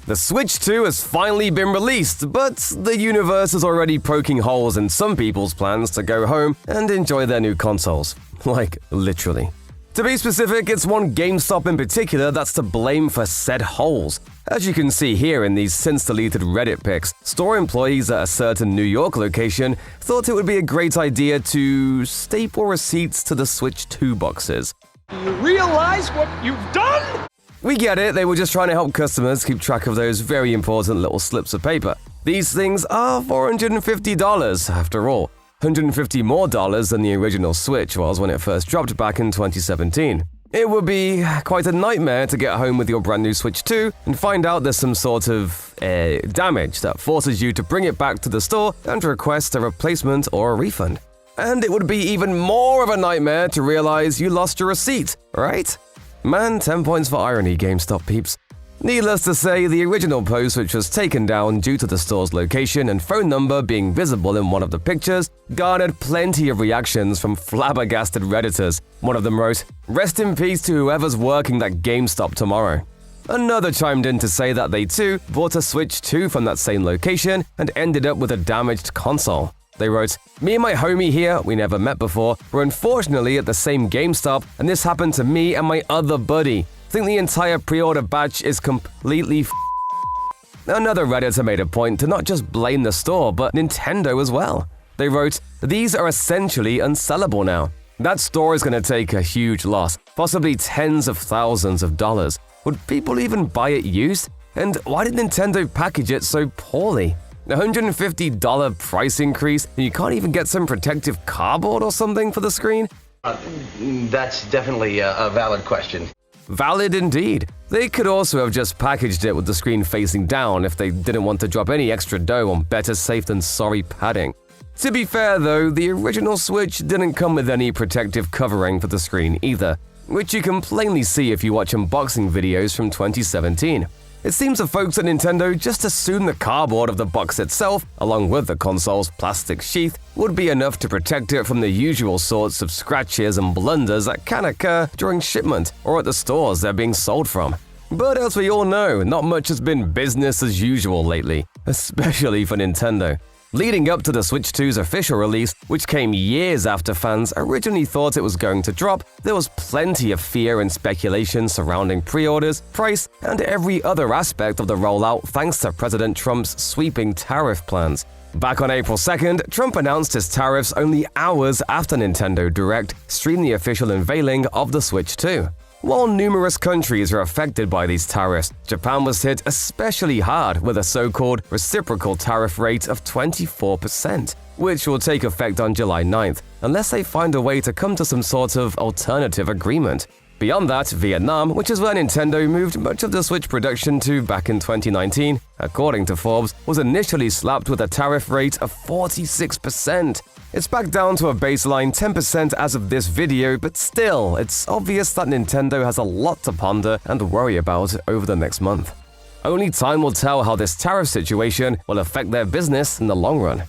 The Switch 2 has finally been released, but the universe is already poking holes in some people's plans to go home and enjoy their new consoles. Like, literally. To be specific, it's one GameStop in particular that's to blame for said holes. As you can see here in these since-deleted Reddit pics, store employees at a certain New York location thought it would be a great idea to staple receipts to the Switch 2 boxes. You realize what you've done? We get it, they were just trying to help customers keep track of those very important little slips of paper. These things are $450 after all. $150 more than the original Switch was when it first dropped back in 2017. It would be quite a nightmare to get home with your brand new Switch 2 and find out there's some sort of damage that forces you to bring it back to the store and request a replacement or a refund. And it would be even more of a nightmare to realize you lost your receipt, right? Man, 10 points for irony, GameStop peeps. Needless to say, the original post, which was taken down due to the store's location and phone number being visible in one of the pictures, garnered plenty of reactions from flabbergasted Redditors. One of them wrote, "Rest in peace to whoever's working that GameStop tomorrow." Another chimed in to say that they too bought a Switch 2 from that same location and ended up with a damaged console. They wrote, "Me and my homie here, we never met before, were unfortunately at the same GameStop, and this happened to me and my other buddy. Think the entire pre-order batch is completely Another Redditor made a point to not just blame the store, but Nintendo as well. They wrote, "These are essentially unsellable now. That store is going to take a huge loss, possibly tens of thousands of dollars. Would people even buy it used? And why did Nintendo package it so poorly? $150 price increase, and you can't even get some protective cardboard or something for the screen?" That's definitely a valid question. Valid indeed. They could also have just packaged it with the screen facing down if they didn't want to drop any extra dough on better safe than sorry padding. To be fair though, the original Switch didn't come with any protective covering for the screen either, which you can plainly see if you watch unboxing videos from 2017. It seems the folks at Nintendo just assumed the cardboard of the box itself, along with the console's plastic sheath, would be enough to protect it from the usual sorts of scratches and blunders that can occur during shipment or at the stores they're being sold from. But as we all know, not much has been business as usual lately, especially for Nintendo. Leading up to the Switch 2's official release, which came years after fans originally thought it was going to drop, there was plenty of fear and speculation surrounding pre-orders, price, and every other aspect of the rollout thanks to President Trump's sweeping tariff plans. Back on April 2nd, Trump announced his tariffs only hours after Nintendo Direct streamed the official unveiling of the Switch 2. While numerous countries are affected by these tariffs, Japan was hit especially hard with a so-called reciprocal tariff rate of 24%, which will take effect on July 9th, unless they find a way to come to some sort of alternative agreement. Beyond that, Vietnam, which is where Nintendo moved much of the Switch production to back in 2019, according to Forbes, was initially slapped with a tariff rate of 46%. It's back down to a baseline 10% as of this video, but still, it's obvious that Nintendo has a lot to ponder and worry about over the next month. Only time will tell how this tariff situation will affect their business in the long run.